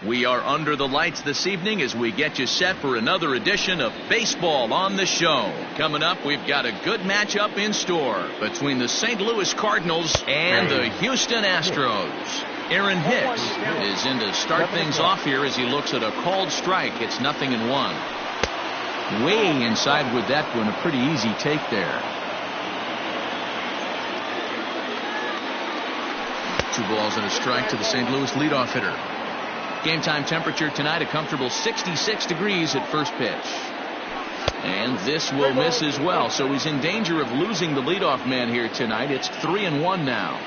We are under the lights this evening as we get you set for another edition of Baseball on the Show. Coming up, we've got a good matchup in store between the St. Louis Cardinals and the Houston Astros. Aaron Hicks is in to start things off here as he looks at a called strike. It's 0-1. Way inside with that one. A pretty easy take there. 2 balls and a strike to the St. Louis leadoff hitter. Game time temperature tonight, a comfortable 66 degrees at first pitch. And this will miss as well, so he's in danger of losing the leadoff man here tonight. It's 3-1 now.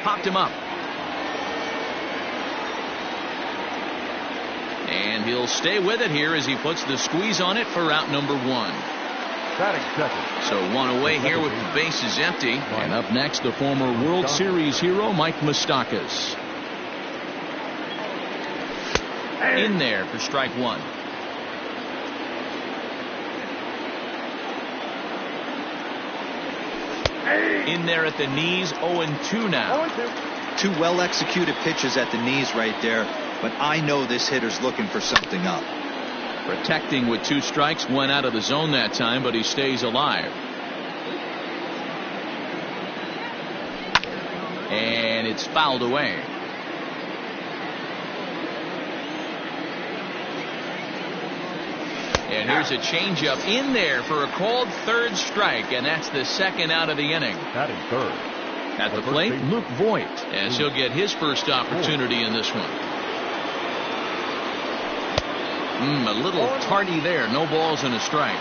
Popped him up. And he'll stay with it here as he puts the squeeze on it for out number 1. So 1 away here with the bases empty. And up next, the former World Series hero Mike Moustakas. In there for strike 1. In there at the knees, 0-2 now. 2 well executed pitches at the knees right there, but I know this hitter's looking for something up. Protecting with 2 strikes, went out of the zone that time, but he stays alive. And it's fouled away. And here's a changeup in there for a called 3rd strike, and that's the 2nd out of the inning. Batting 3rd. At the plate, Luke Voit, as he'll get his first opportunity in this one. A little tardy there. No balls and a strike.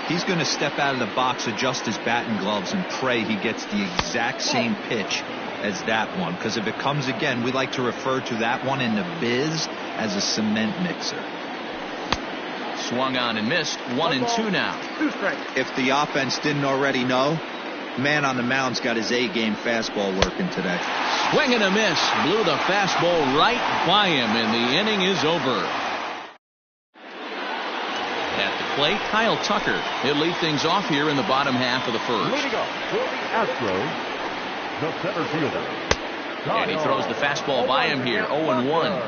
He's going to step out of the box, adjust his batting gloves, and pray he gets the exact same pitch as that one. Because if it comes again, we like to refer to that one in the biz as a cement mixer. Swung on and missed. 1-2 now. If the offense didn't already know, man on the mound's got his A-game fastball working today. Swing and a miss. Blew the fastball right by him, and the inning is over. At the plate, Kyle Tucker. He'll lead things off here in the bottom half of the first. Leading off for the Astros, the center fielder. And he throws the fastball by him here. 0-1.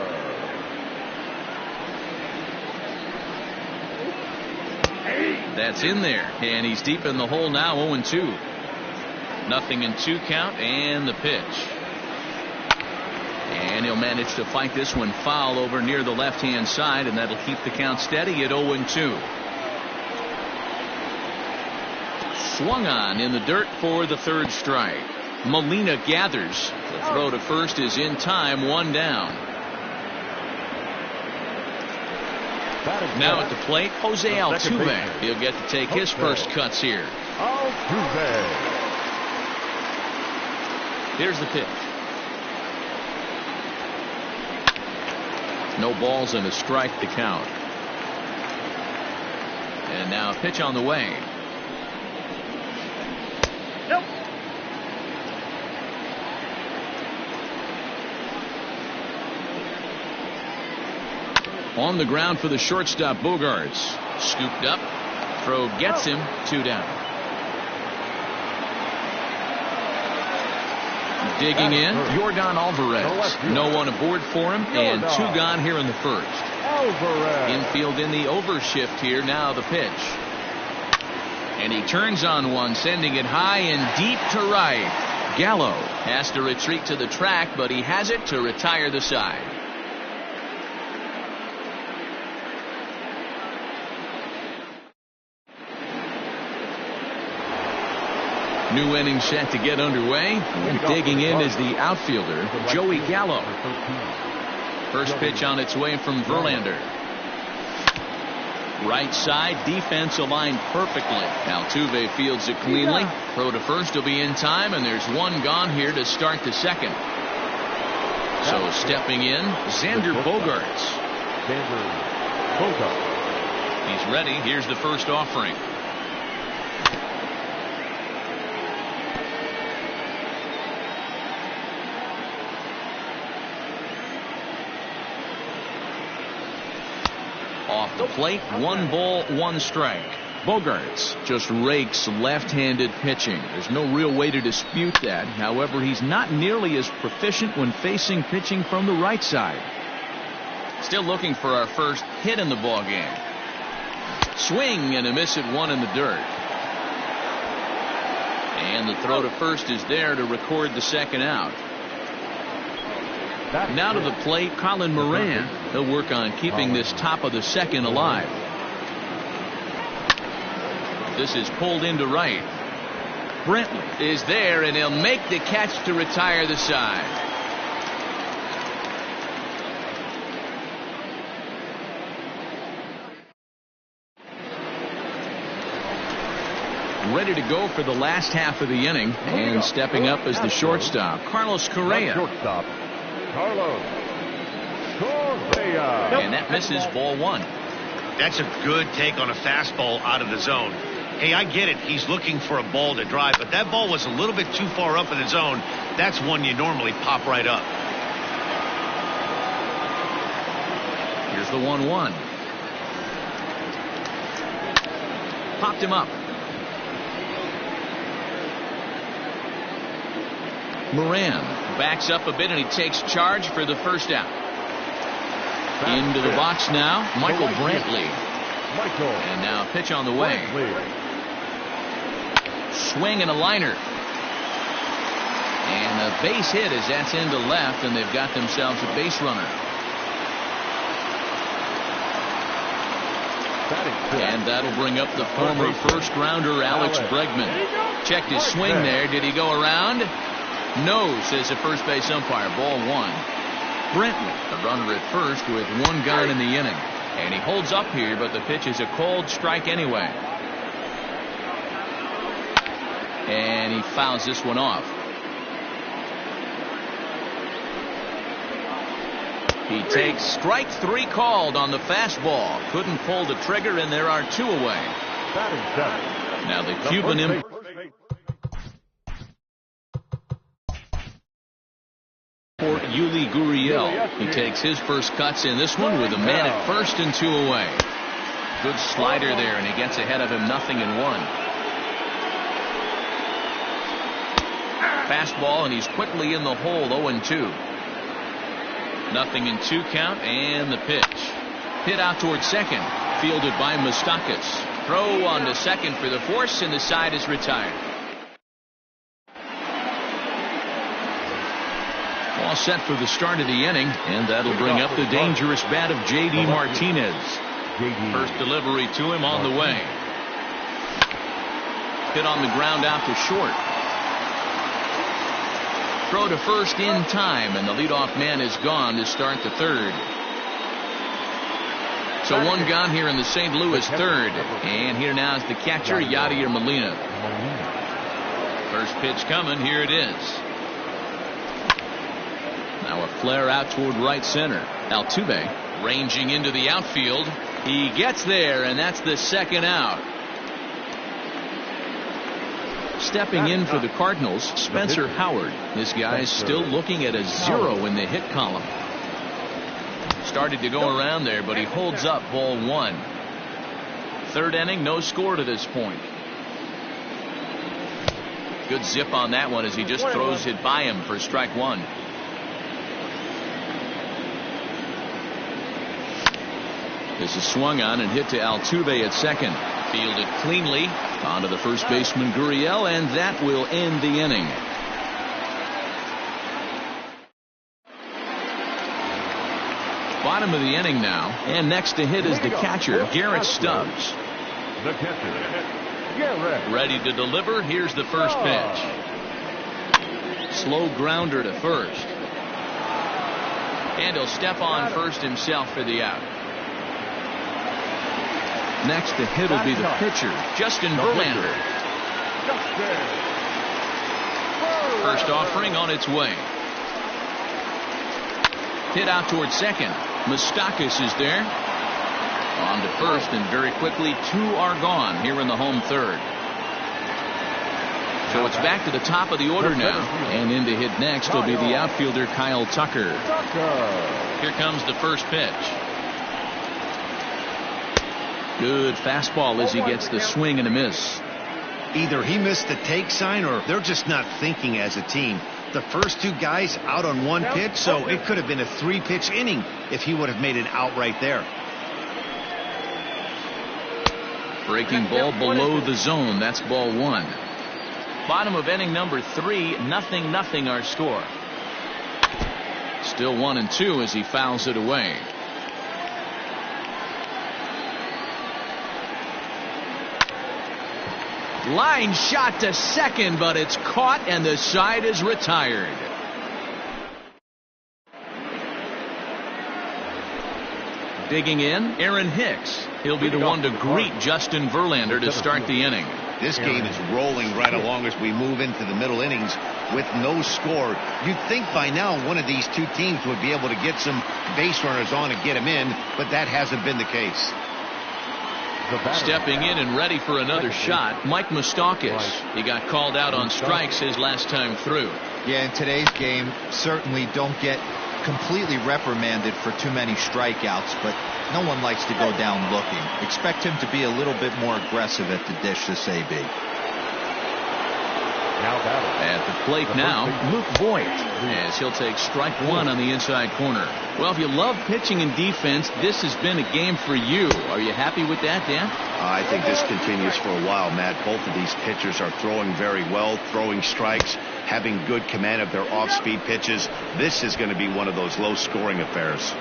That's in there, and he's deep in the hole now. 0-2. 0-2 count, and the pitch. And he'll manage to fight this one foul over near the left-hand side, and that'll keep the count steady at 0-2. Swung on in the dirt for the 3rd strike. Molina gathers. The throw to first is in time. 1 down. Now at the plate, Jose Altuve. He'll get to take his first cuts here. Altuve. Here's the pitch. No balls and a strike to count. And now a pitch on the way. Nope. On the ground for the shortstop, Bogaerts. Scooped up. Throw gets him. 2 down. Digging in, Yordan Alvarez. No one aboard for him, and 2 gone here in the first. Infield in the overshift here. Now the pitch. And he turns on one, sending it high and deep to right. Gallo has to retreat to the track, but he has it to retire the side. New inning set to get underway. And digging in is the outfielder, Joey Gallo. First pitch on its way from Verlander. Right side, defense aligned perfectly. Altuve fields it cleanly. Throw to first will be in time, and there's 1 gone here to start the 2nd. So stepping in, Xander Bogaerts. He's ready. Here's the first offering. Off the plate, 1 ball, 1 strike. Bogaerts just rakes left-handed pitching. There's no real way to dispute that. However, he's not nearly as proficient when facing pitching from the right side. Still looking for our first hit in the ball game. Swing and a miss at one in the dirt. And the throw to first is there to record the second out. Now to the plate, Colin Moran. He'll work on keeping this top of the second alive. This is pulled into right. Brentley is there, and he'll make the catch to retire the side. Ready to go for the last half of the inning, and stepping up as the shortstop, Carlos Correa. Shortstop, Carlos Correa. And that misses, ball one. That's a good take on a fastball out of the zone. Hey, I get it. He's looking for a ball to drive, but that ball was a little bit too far up in the zone. That's one you normally pop right up. Here's the 1-1. Popped him up. Moran backs up a bit, and he takes charge for the first out. Into the box now, Michael Brantley. And now a pitch on the way. Swing and a liner. And a base hit as that's into left, and they've got themselves a base runner. And that'll bring up the former first rounder Alex Bregman. Checked his swing there. Did he go around? No, says the first base umpire. Ball one. Brentley, the runner at first with one gone in the inning. And he holds up here, but the pitch is a called strike anyway. And he fouls this one off. He takes strike three called on the fastball. Couldn't pull the trigger, and there are two away. Now the Cuban import. Yuli Gurriel. He takes his first cuts in this one with a man at first and two away. Good slider there, and he gets ahead of him, 0-1. Fastball, and he's quickly in the hole, 0-2. 0-2 count, and the pitch. Hit out towards second, fielded by Moustakas. Throw on to second for the force, and the side is retired. All set for the start of the inning, and that'll bring up the dangerous bat of J.D. Martinez. First delivery to him on the way. Hit on the ground out to short. Throw to first in time, and the leadoff man is gone to start the third. So one gone here in the St. Louis third, and here now is the catcher, Yadier Molina. First pitch coming, here it is. Now a flare out toward right center. Altuve ranging into the outfield. He gets there, and that's the second out. Stepping in for the Cardinals, Spencer Howard. This guy's still looking at a 0 in the hit column. Started to go around there, but he holds up, ball one. Third inning, no score to this point. Good zip on that one as he just throws it by him for strike one. This is swung on and hit to Altuve at second. Fielded cleanly onto the first baseman Gurriel, and that will end the inning. Bottom of the inning now, and next to hit is the catcher, Garrett Stubbs. The catcher, Garrett. Ready to deliver. Here's the first pitch. Slow grounder to first. And he'll step on first himself for the out. Next to hit will be the pitcher, Justin Verlander. First offering on its way. Hit out towards second. Moustakas is there. On to first, and very quickly two are gone here in the home third. So it's back to the top of the order now, and in to hit next will be the outfielder Kyle Tucker. Here comes the first pitch. Good fastball as he gets the swing and a miss. Either he missed the take sign or they're just not thinking as a team. The first two guys out on one pitch, so it could have been a 3-pitch inning if he would have made it out right there. Breaking ball below the zone. That's ball 1. Bottom of inning number 3, 0-0 our score. Still 1-2 as he fouls it away. Line shot to second, but it's caught and the side is retired. Digging in, Aaron Hicks. He'll be the one to greet Justin Verlander to start the inning. This game is rolling right along as we move into the middle innings with no score. You'd think by now one of these two teams would be able to get some base runners on and get them in, but that hasn't been the case. Stepping in and ready for another shot, Mike Moustakas. He got called out on strikes his last time through. Yeah, in today's game, certainly don't get completely reprimanded for too many strikeouts, but no one likes to go down looking. Expect him to be a little bit more aggressive at the dish this AB. At the plate now, Luke Voigt, as he'll take strike 1 on the inside corner. Well, if you love pitching and defense, this has been a game for you. Are you happy with that, Dan? I think this continues for a while, Matt. Both of these pitchers are throwing very well, throwing strikes, having good command of their off-speed pitches. This is going to be one of those low-scoring affairs.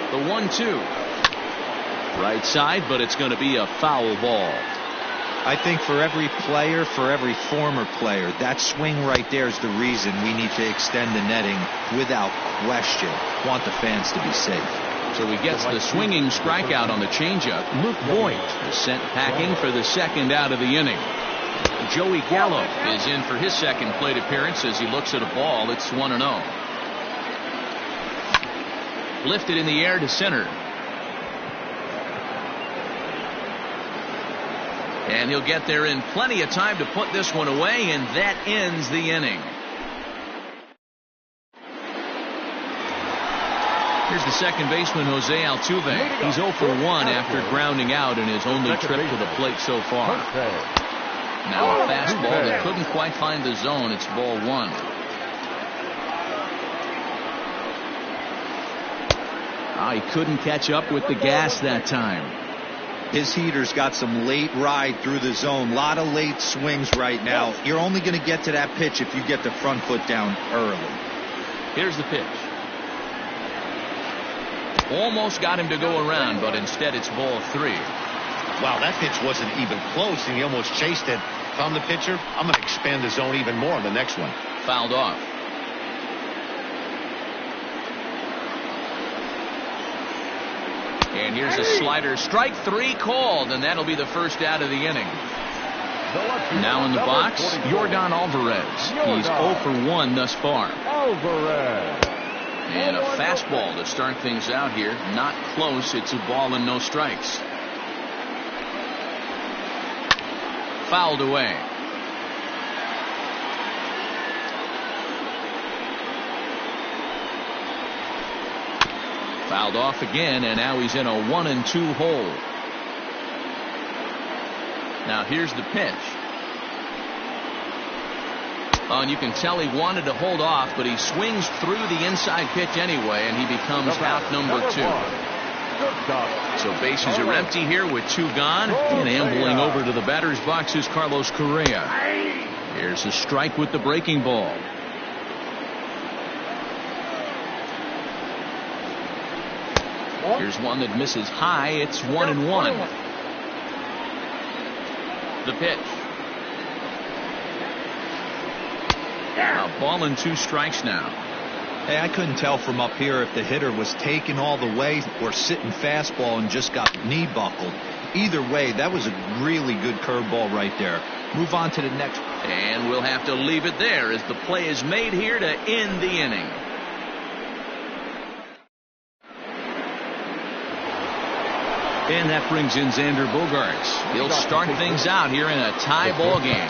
The 1-2. Right side, but it's going to be a foul ball. I think for every player, for every former player, that swing right there is the reason we need to extend the netting without question. Want the fans to be safe. So he gets the swinging strikeout on the changeup. Luke Voigt is sent packing for the second out of the inning. Joey Gallo is in for his second plate appearance as he looks at a ball. It's 1-0. Lifted in the air to center. And he'll get there in plenty of time to put this one away, and that ends the inning. Here's the second baseman, Jose Altuve. He's 0 for 1 after grounding out in his only trip to the plate so far. Now a fastball that couldn't quite find the zone. It's ball 1. He couldn't catch up with the gas that time. His heater's got some late ride through the zone. A lot of late swings right now. You're only going to get to that pitch if you get the front foot down early. Here's the pitch. Almost got him to go around, but instead it's ball 3. Wow, that pitch wasn't even close, and he almost chased it. If I'm the pitcher, I'm going to expand the zone even more on the next one. Fouled off. And here's a slider. Strike 3 called, and that'll be the first out of the inning. Now in the box, Yordan Alvarez. He's 0 for 1 thus far. And a fastball to start things out here. Not close. It's a ball and no strikes. Fouled away. Fouled off again, and now he's in a 1-2 hole. Now here's the pitch. And you can tell he wanted to hold off, but he swings through the inside pitch anyway, and he becomes out number 2. So bases are empty here with 2 gone, and ambling over to the batter's box is Carlos Correa. Here's a strike with the breaking ball. Here's one that misses high. It's 1-1. The pitch. A ball and 2 strikes now. Hey, I couldn't tell from up here if the hitter was taking all the way or sitting fastball and just got knee buckled. Either way, that was a really good curveball right there. Move on to the next. And we'll have to leave it there as the play is made here to end the inning. And that brings in Xander Bogaerts. He'll start things out here in a tie ball game.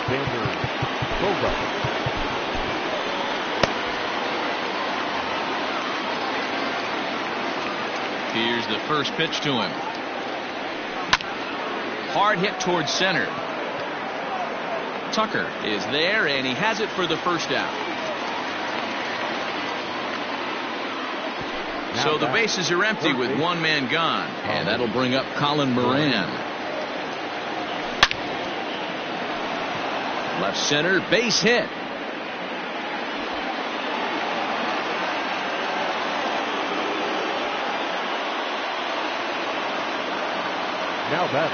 Xander Bogaerts. Here's the first pitch to him. Hard hit towards center. Tucker is there, and he has it for the first out. So the bases are empty with one man gone, and that'll bring up Colin Moran. Left center, base hit. Now that.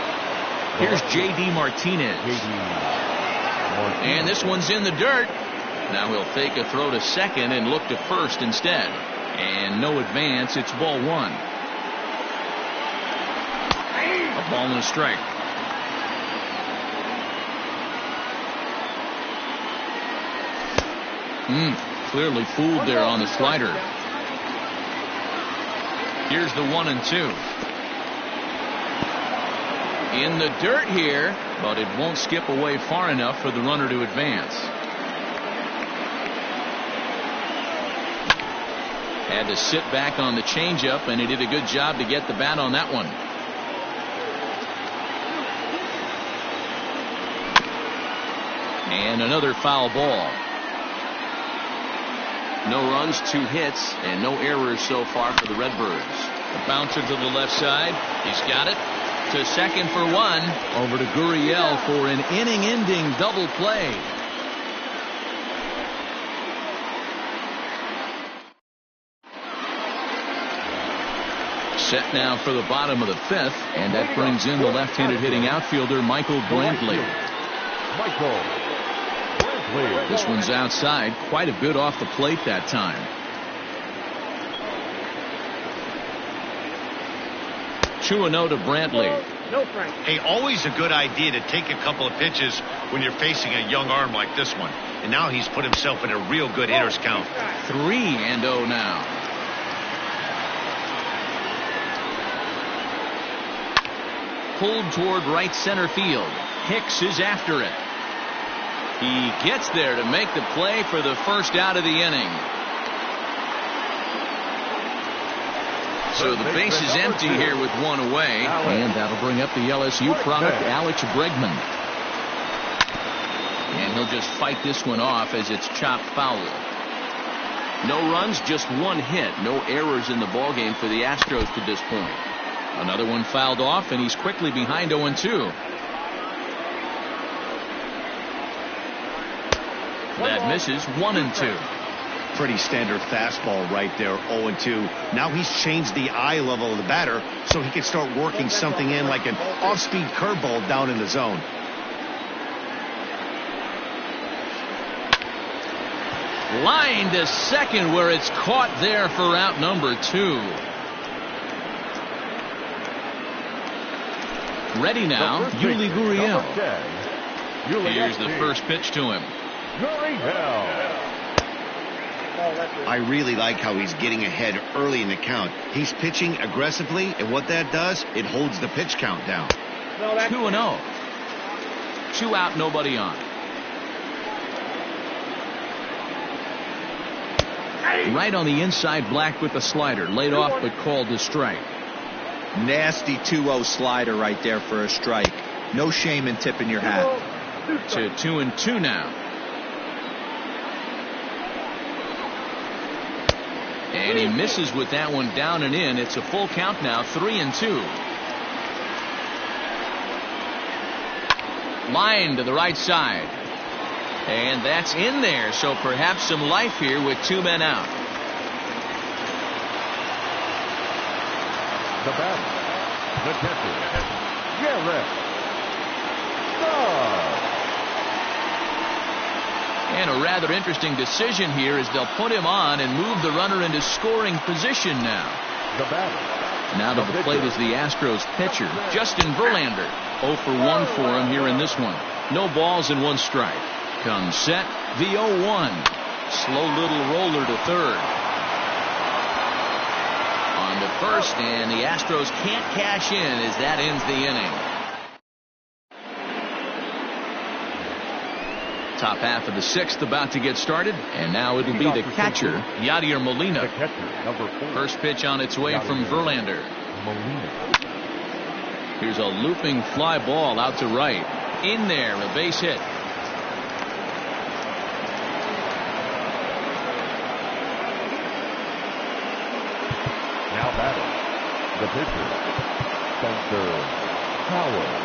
Here's J.D. Martinez. And this one's in the dirt. Now he'll fake a throw to second and look to first instead. And no advance. It's ball one. A ball and a strike. Clearly fooled there on the slider. Here's the 1-2. In the dirt here, but it won't skip away far enough for the runner to advance. Had to sit back on the changeup, and he did a good job to get the bat on that one. And another foul ball. No runs, 2 hits, and no errors so far for the Redbirds. A bouncer to the left side. He's got it. To second for 1. Over to Gurriel for an inning-ending double play. Set now for the bottom of the 5th, and that brings in the left-handed hitting outfielder Michael Brantley. This one's outside, quite a bit off the plate that time. 2-0 to Brantley. Hey, always a good idea to take a couple of pitches when you're facing a young arm like this one. And now he's put himself in a real good hitter's count. 3-0 now. Pulled toward right center field. Hicks is after it. He gets there to make the play for the first out of the inning. So the base is empty here with 1 away. And that'll bring up the LSU product, Alex Bregman. And he'll just fight this one off as it's chopped foul. No runs, just 1 hit. No errors in the ballgame for the Astros to this point. Another one fouled off, and he's quickly behind 0-2. That misses. 1-2. Pretty standard fastball right there. 0-2. Now he's changed the eye level of the batter so he can start working something in like an off-speed curveball down in the zone. Line to second where it's caught there for out number 2. Ready now, Yuli Gurriel. Here's the first pitch to him. I really like how he's getting ahead early in the count. He's pitching aggressively, and what that does, it holds the pitch count down. 2-0. 2 out, nobody on. Right on the inside, Black with the slider. Laid off but called to strike. Nasty 2-0 slider right there for a strike. No shame in tipping your hat. To 2-2 now. And he misses with that one down and in. It's a full count now, 3-2. Line to the right side. And that's in there, so perhaps some life here with 2 men out. The batter, the catcher, Garrett Stubbs. And a rather interesting decision here as they'll put him on and move the runner into scoring position now. The batter. Now to the plate is the Astros pitcher, Justin Verlander. 0 for 1 for him here in this one. No balls and 1 strike. Comes set, the 0-1. Slow little roller to third. On to first, and the Astros can't cash in as that ends the inning. Top half of the 6th about to get started, and now it'll be the catcher, Yadier Molina. The catcher, number 4. First pitch on its way from Verlander. Molina. Here's a looping fly ball out to right. In there, a base hit. Now batting, the pitcher, Spencer Howard.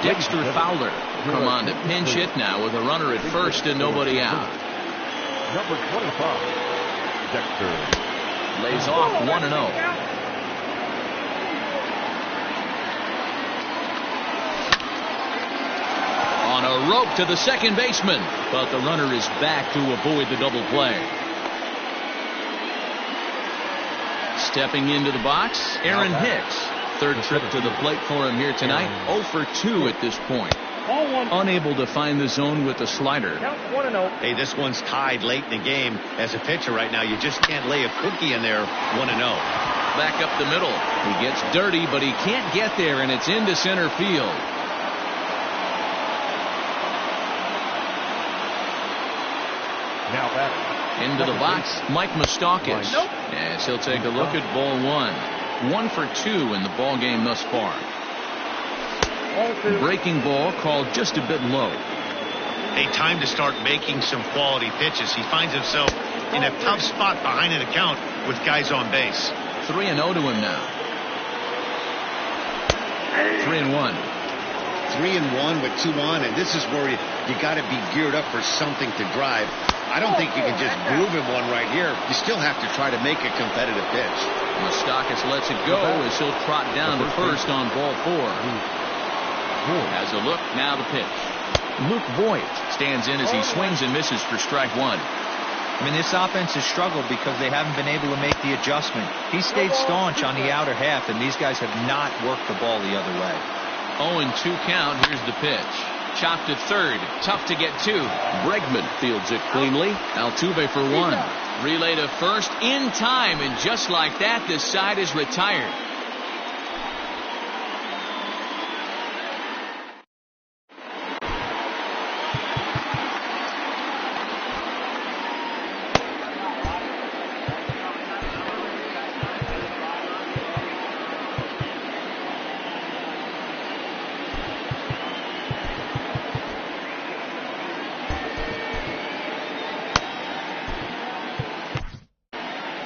Dexter Fowler come on to pinch hit now with a runner at first and nobody out. Number 25, Dexter. Lays off 1-0. On a rope to the second baseman, but the runner is back to avoid the double play. Stepping into the box, Aaron Hicks. Third trip to the plate for him here tonight. 0 for 2 at this point. Unable to find the zone with the slider. Hey, this one's tied late in the game. As a pitcher right now, you just can't lay a cookie in there. 1-0. Back up the middle. He gets dirty, but he can't get there, and it's into center field. Now batting. Into the box, Mike Moustakas. As he'll take a look at ball 1. 1 for 2 in the ball game thus far. Breaking ball called just a bit low. Hey, time to start making some quality pitches. He finds himself in a tough spot behind an account with guys on base. 3-0 to him now. 3-1. 3-1 with 2 on, and this is where you got to be geared up for something to drive. I don't think you can just groove him one right here. You still have to try to make a competitive pitch. Moustakas lets it go as he'll trot down to first on ball 4. Has a look, now the pitch. Luke Voigt stands in as he swings and misses for strike 1. I mean, this offense has struggled because they haven't been able to make the adjustment. He stayed staunch on the outer half, and these guys have not worked the ball the other way. 0-2 count. Here's the pitch. Chopped to third. Tough to get to. Bregman fields it cleanly. Altuve for 1. Relay to first in time, and just like that, the side is retired.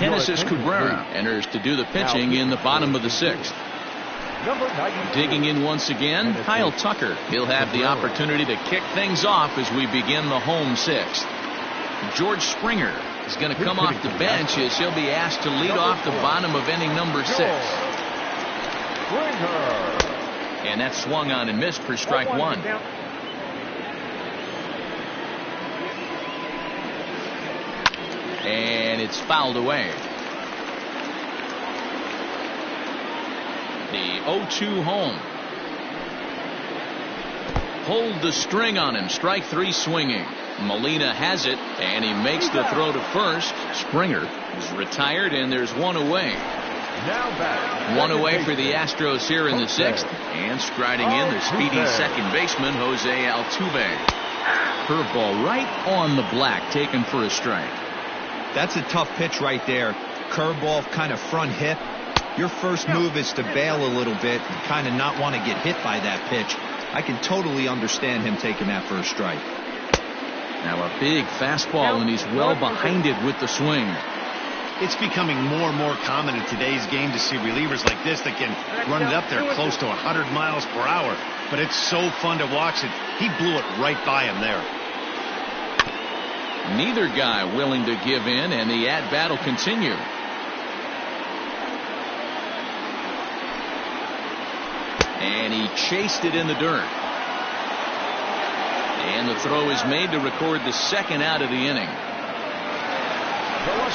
Genesis Cabrera enters to do the pitching in the bottom of the 6th. Digging in once again, Kyle Tucker. He'll have the opportunity to kick things off as we begin the home 6th. George Springer is going to come off the bench as he'll be asked to lead off the bottom of inning number 6. And that swung on and missed for strike 1. And it's fouled away. The 0-2 home. Hold the string on him. Strike 3 swinging. Molina has it, and he makes the throw to first. Springer is retired, and there's one away. One away for the Astros here in the 6th. And striding in, the speedy second baseman, Jose Altuve. Curveball right on the black, taken for a strike. That's a tough pitch right there. Curveball, kind of front hip. Your first move is to bail a little bit and kind of not want to get hit by that pitch. I can totally understand him taking that first strike. Now a big fastball, and he's well behind it with the swing. It's becoming more and more common in today's game to see relievers like this that can run it up there close to 100 miles per hour. But it's so fun to watch it. He blew it right by him there. Neither guy willing to give in, and the at-bat will continue. And he chased it in the dirt. And the throw is made to record the second out of the inning.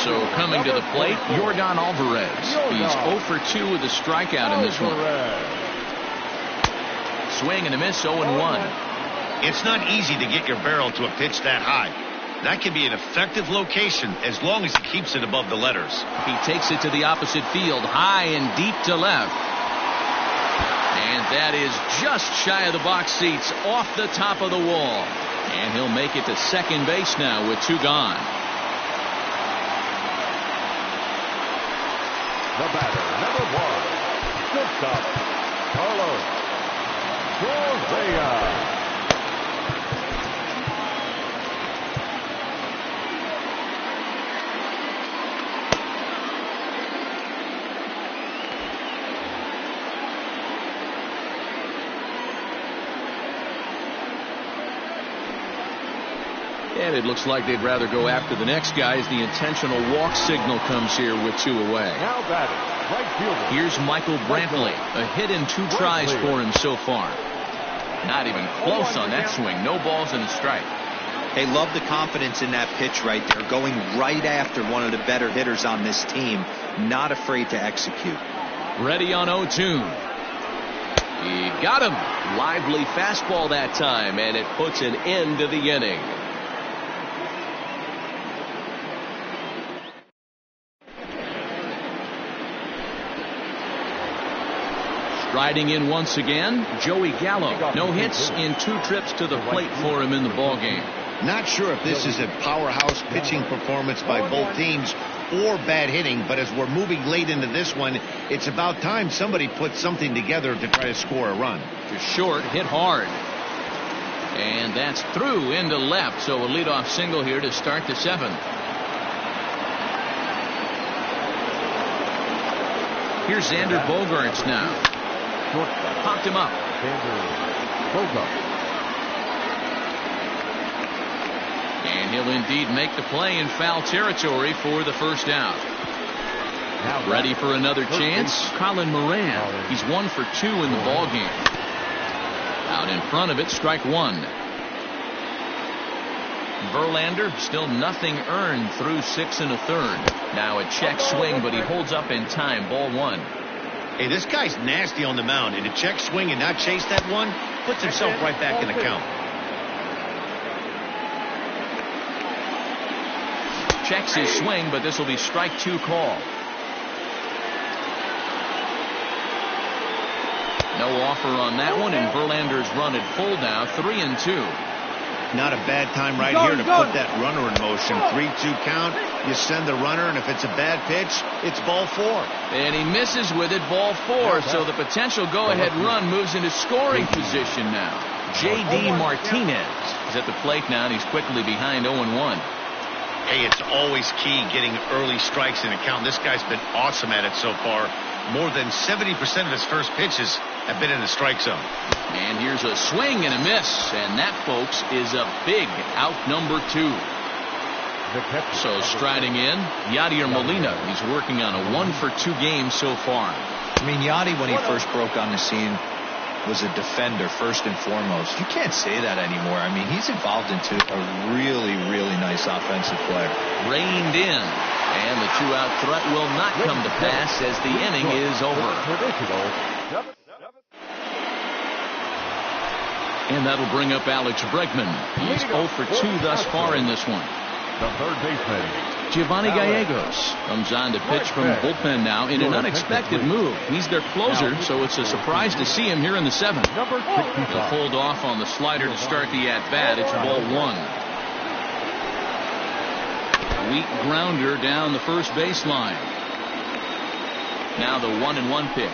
So coming to the plate, Yordan Alvarez. He's 0 for 2 with a strikeout in this one. Swing and a miss, 0-1. It's not easy to get your barrel to a pitch that high. That can be an effective location as long as he keeps it above the letters. He takes it to the opposite field, high and deep to left. And that is just shy of the box seats, off the top of the wall. And he'll make it to second base now with 2 gone. The batter, number 1, shortstop, Carlos Correa. And it looks like they'd rather go after the next guy as the intentional walk signal comes here with 2 away. Now batting, right fielder. Here's Michael Brantley. A hit in 2 tries for him so far. Not even close on that swing. No balls and a strike. Hey, love the confidence in that pitch right there. Going right after one of the better hitters on this team. Not afraid to execute. Ready on 0-2. He got him. Lively fastball that time, and it puts an end to the inning. Riding in once again, Joey Gallo. No hits in 2 trips to the plate for him in the ballgame. Not sure if this is a powerhouse pitching performance by both teams or bad hitting, but as we're moving late into this one, it's about time somebody puts something together to try to score a run. To short, hit hard. And that's through into left, so a leadoff single here to start the 7th. Here's Xander Bogaerts now. Popped him up. And he'll indeed make the play in foul territory for the first out. Ready for another chance? Colin Moran. He's 1 for 2 in the ballgame. Out in front of it, strike 1. Verlander still nothing earned through 6 1/3. Now a check swing, but he holds up in time. Ball 1. Hey, this guy's nasty on the mound, and to check swing and not chase that one puts himself right back in the count. Checks his swing, but this will be strike 2 call. No offer on that one, and Verlander's run at full now, 3-2. Not a bad time right here to put that runner in motion. 3-2 count. You send the runner, and if it's a bad pitch, it's ball 4. And he misses with it, ball 4. So the potential go-ahead run moves into scoring position now. J.D. Martinez is at the plate now, and he's quickly behind 0-1. Hey, it's always key getting early strikes in a count. This guy's been awesome at it so far. More than 70% of his first pitches have been in the strike zone. And here's a swing and a miss. And that, folks, is a big out number 2. So striding in, Yadier Molina. He's working on a 1 for 2 game so far. I mean, Yadi, when he first broke on the scene, was a defender first and foremost. You can't say that anymore. I mean, he's evolved into a really, really nice offensive player. Reined in. And the 2-out threat will not come to pass as the inning is over. And that'll bring up Alex Bregman. He's 0 for 2 thus far in this one. The third baseman, Giovanni Gallegos comes on to pitch from the bullpen now in an unexpected move. He's their closer, so it's a surprise to see him here in the 7th. He'll hold off on the slider to start the at-bat. It's ball 1. Weak grounder down the first baseline. Now the 1-1 pitch.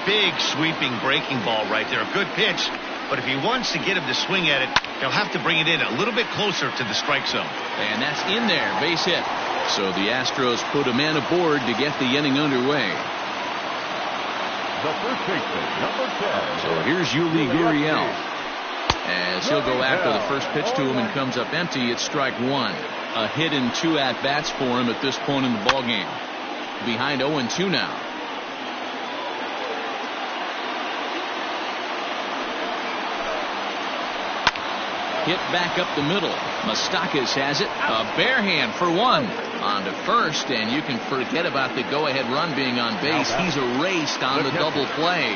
Big sweeping breaking ball right there. A good pitch. But if he wants to get him to swing at it, he'll have to bring it in a little bit closer to the strike zone. And that's in there. Base hit. So the Astros put a man aboard to get the inning underway. The first baseman, number 10. So here's Yuli Gurriel. As he'll go after the first pitch to him and comes up empty, it's strike 1. A hit in 2 at-bats for him at this point in the ballgame. Behind 0-2 now. Hit back up the middle. Moustakas has it. A bare hand for 1. On to first, and you can forget about the go-ahead run being on base. He's erased on the double play.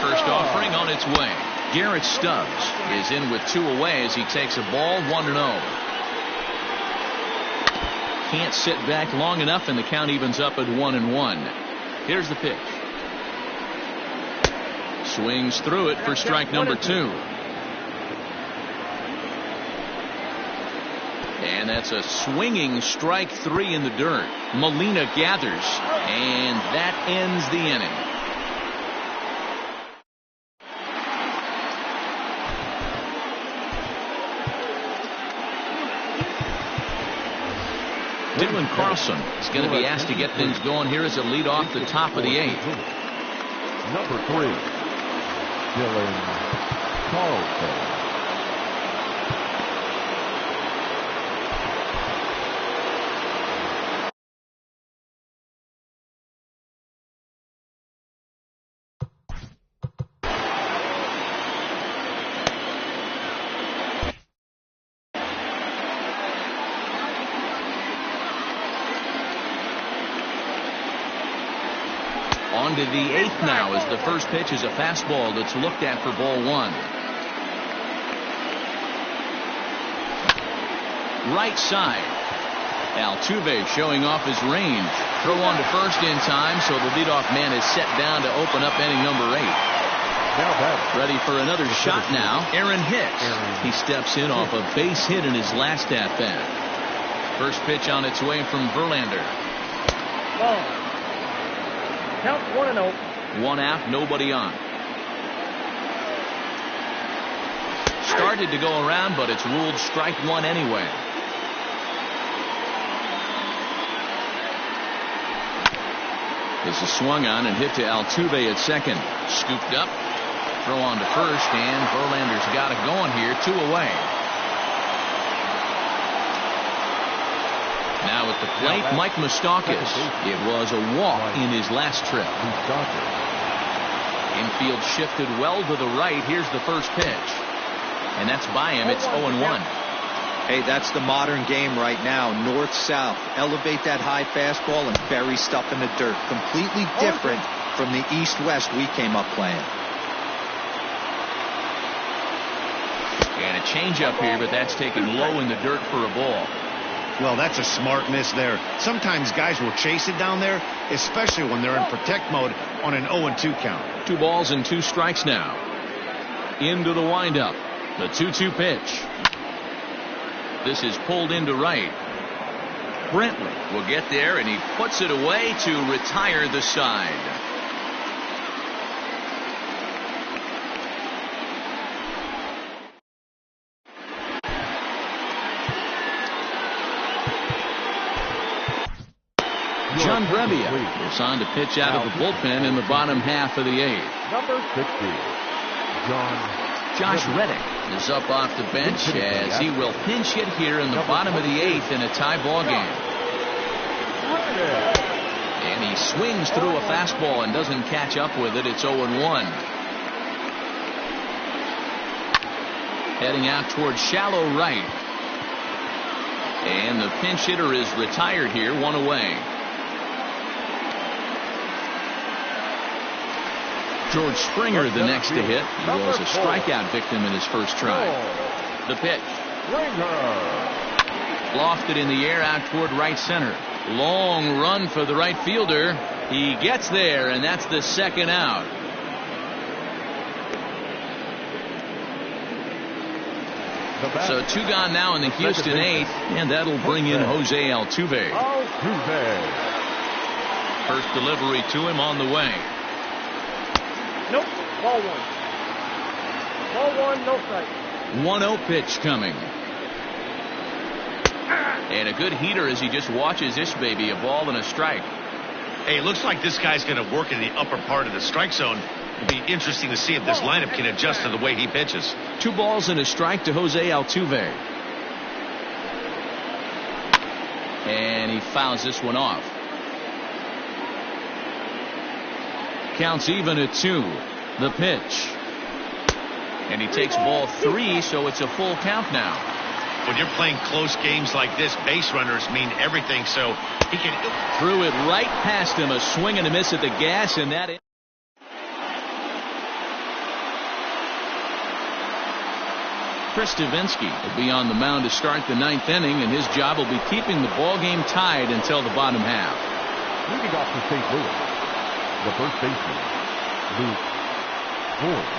First offering on its way. Garrett Stubbs is in with 2 away as he takes a ball 1-0. Can't sit back long enough, and the count evens up at 1-1. Here's the pitch. Swings through it for strike number 2. And that's a swinging strike 3 in the dirt. Molina gathers, and that ends the inning. Dylan Carlson is going to be asked to get things going here as a lead off the top of the 8th. Number 3, Dylan Carlson. On to the 8th now as the first pitch is a fastball that's looked at for ball 1. Right side. Altuve showing off his range. Throw on to first in time, so the leadoff man is set down to open up inning number 8. Ready for another shot now. Aaron Hicks. He steps in off a base hit in his last at-bat. First pitch on its way from Verlander. Ball. Count 1-0. 1 out, nobody on. Started to go around, but it's ruled strike 1 anyway. This is swung on and hit to Altuve at second. Scooped up. Throw on to first, and Verlander's got it going here. 2 away. Now at the plate, Mike Moustakas. It was a walk in his last trip. Infield shifted well to the right. Here's the first pitch. And that's by him. It's 0-1. Hey, that's the modern game right now. North-south. Elevate that high fastball and bury stuff in the dirt. Completely different from the east-west we came up playing. And a changeup here, but that's taken low in the dirt for a ball. Well, that's a smart miss there. Sometimes guys will chase it down there, especially when they're in protect mode on an 0-2 count. 2 balls and 2 strikes now. Into the windup. The 2-2 pitch. This is pulled into right. Brentley will get there, and he puts it away to retire the side. John Brebbia is on to pitch out of the bullpen in the bottom half of the 8th. Number 60, Josh Reddick is up off the bench as he will pinch hit here in the bottom of the 8th in a tie ball game. And he swings through a fastball and doesn't catch up with it. It's 0-1. Heading out towards shallow right. And the pinch hitter is retired here, 1 away. George Springer the next to hit. He was a strikeout victim in his first try. The pitch. Lofted in the air out toward right center. Long run for the right fielder. He gets there, and that's the second out. So 2 gone now in the Houston 8th, and that'll bring in Jose Altuve. First delivery to him on the way. Nope. Ball 1. Ball 1, no strike. 1-0 pitch coming. And a good heater as he just watches this baby, a ball and a strike. Hey, it looks like this guy's going to work in the upper part of the strike zone. It'll be interesting to see if this lineup can adjust to the way he pitches. 2 balls and a strike to Jose Altuve. And he fouls this one off. Counts even at 2. The pitch. And he takes ball 3, so it's a full count now. When you're playing close games like this, base runners mean everything, so he can... Threw it right past him, a swing and a miss at the gas, and that... Chris Stavinsky will be on the mound to start the 9th inning, and his job will be keeping the ball game tied until the bottom half. Leading off for St. Louis, the first baseman, Luke Voigt.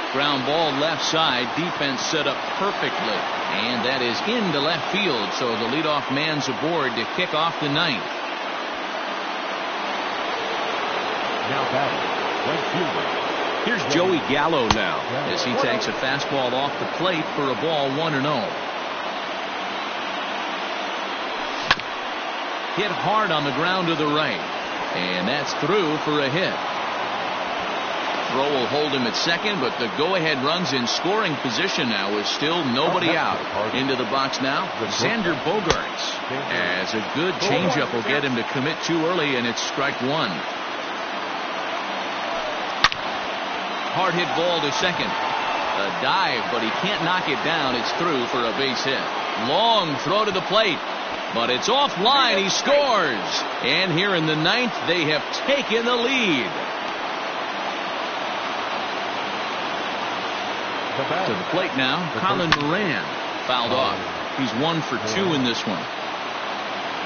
Ground ball left side. Defense set up perfectly. And that is into left field. So the leadoff man's aboard to kick off the 9th. Now batting, right fielder. Here's Joey Gallo now as he takes a fastball off the plate for a ball 1-0. Hit hard on the ground to the right. And that's through for a hit. Throw will hold him at second, but the go-ahead run's in scoring position now with still nobody out. Into the box now, Xander Bogaerts. As a good changeup will get him to commit too early, and it's strike one. Hard hit ball to second. A dive, but he can't knock it down. It's through for a base hit. Long throw to the plate, but it's offline. He scores. And here in the 9th, they have taken the lead. To the plate now, Colin Moran fouled off. He's 1 for 2 in this one.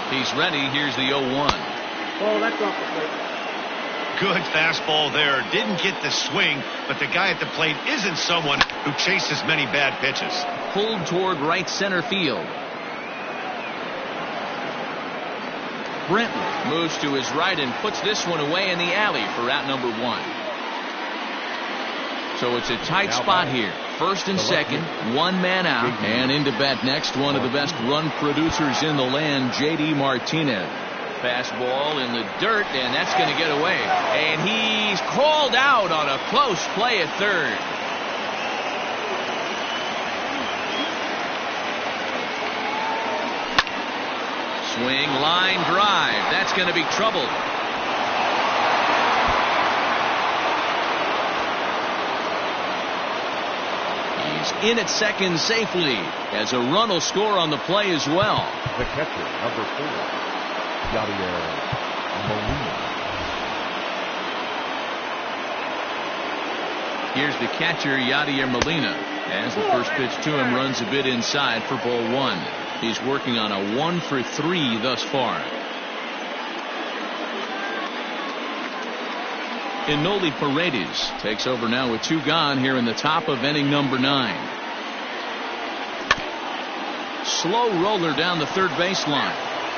He's ready. Here's the 0-1. Oh, that's off the plate. Good fastball there. Didn't get the swing, but the guy at the plate isn't someone who chases many bad pitches. Pulled toward right center field. Brenton moves to his right and puts this one away in the alley for out number 1. So it's a tight spot here. First and second, one man out. And into bat next, one of the best run producers in the land, J.D. Martinez. Fastball in the dirt, and that's going to get away. And he's called out on a close play at third. Swing, line drive. That's going to be trouble. He's in at second safely as a run will score on the play as well. The catcher, number 4, Yadier Molina. Here's the catcher, Yadier Molina, as the first pitch to him runs a bit inside for ball 1. He's working on a 1 for 3 thus far. Enoli Paredes takes over now with 2 gone here in the top of inning number 9. Slow roller down the third baseline,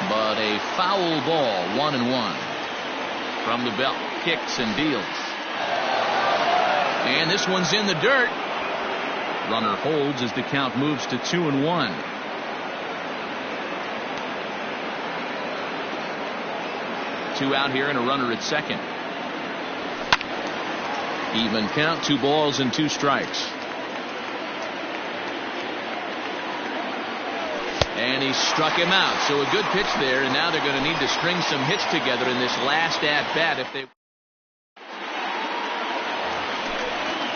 but a foul ball. 1-1 from the belt. Kicks and deals, and this one's in the dirt. Runner holds as the count moves to 2-1. Two out here and a runner at second. Even count, 2 balls and 2 strikes. And he struck him out. So a good pitch there, and now they're going to need to string some hits together in this last at bat if they.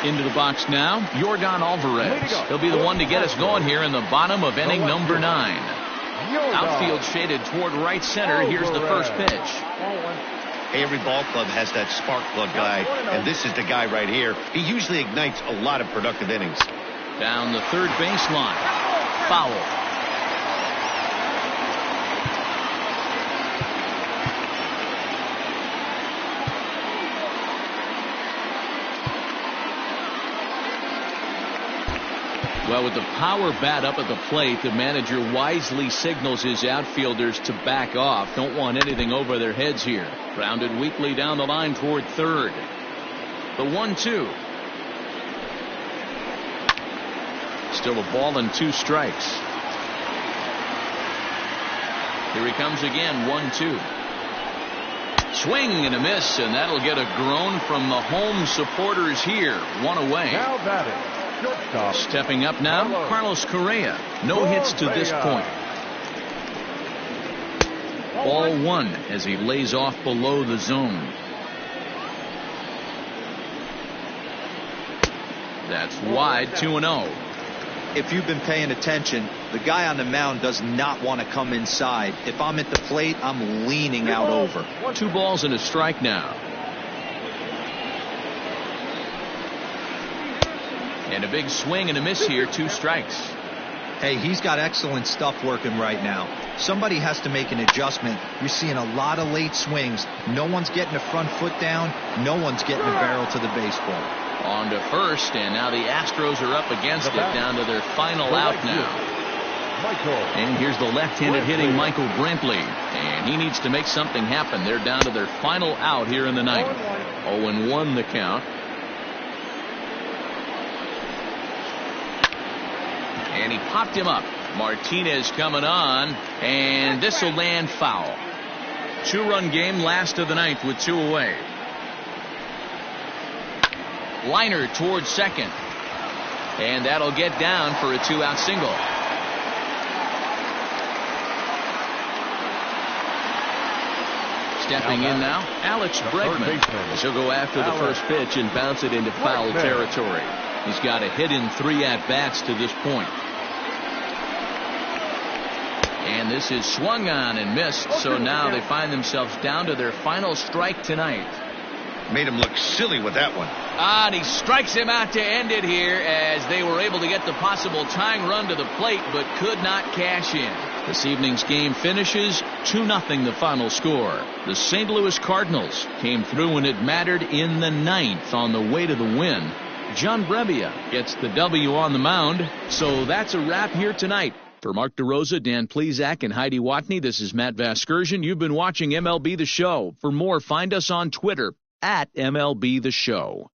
Into the box now, Yordan Alvarez. He'll be the one to get us going here in the bottom of inning number 9. Outfield shaded toward right center. Here's the first pitch. Every ball club has that spark plug guy, and this is the guy right here. He usually ignites a lot of productive innings. Down the third baseline. Foul. Well, with the power bat up at the plate, the manager wisely signals his outfielders to back off. Don't want anything over their heads here. Grounded weakly down the line toward third. The 1-2. Still a ball and 2 strikes. Here he comes again. 1-2. Swing and a miss, and that'll get a groan from the home supporters here. 1 away. Now batting. Stepping up now, Carlos Correa. No hits to this point. Ball 1 as he lays off below the zone. That's wide. 2-0. If you've been paying attention, the guy on the mound does not want to come inside. If I'm at the plate, I'm leaning out over. 2 balls and a strike now. And a big swing and a miss here, 2 strikes. Hey, he's got excellent stuff working right now. Somebody has to make an adjustment. You're seeing a lot of late swings. No one's getting the front foot down. No one's getting the barrel to the baseball. On to first, and now the Astros are up against it, down to their final out now. And here's the left-handed hitting Michael Brantley. And he needs to make something happen. They're down to their final out here in the ninth. 0-1 the count. And he popped him up. Martinez coming on, and this will land foul. 2-run game, last of the ninth with 2 away. Liner towards second, and that'll get down for a 2-out single. Stepping in now, Alex Bregman. He'll go after the first pitch and bounce it into foul territory. He's got a hit in 3 at-bats to this point. And this is swung on and missed, so now they find themselves down to their final strike tonight. Made him look silly with that one. And he strikes him out to end it here, as they were able to get the possible tying run to the plate but could not cash in. This evening's game finishes 2-0 the final score. The St. Louis Cardinals came through when it mattered in the ninth on the way to the win. John Brebbia gets the W on the mound. So that's a wrap here tonight. For Mark DeRosa, Dan Plesac, and Heidi Watney, this is Matt Vasgersian. You've been watching MLB The Show. For more, find us on Twitter @MLB The Show.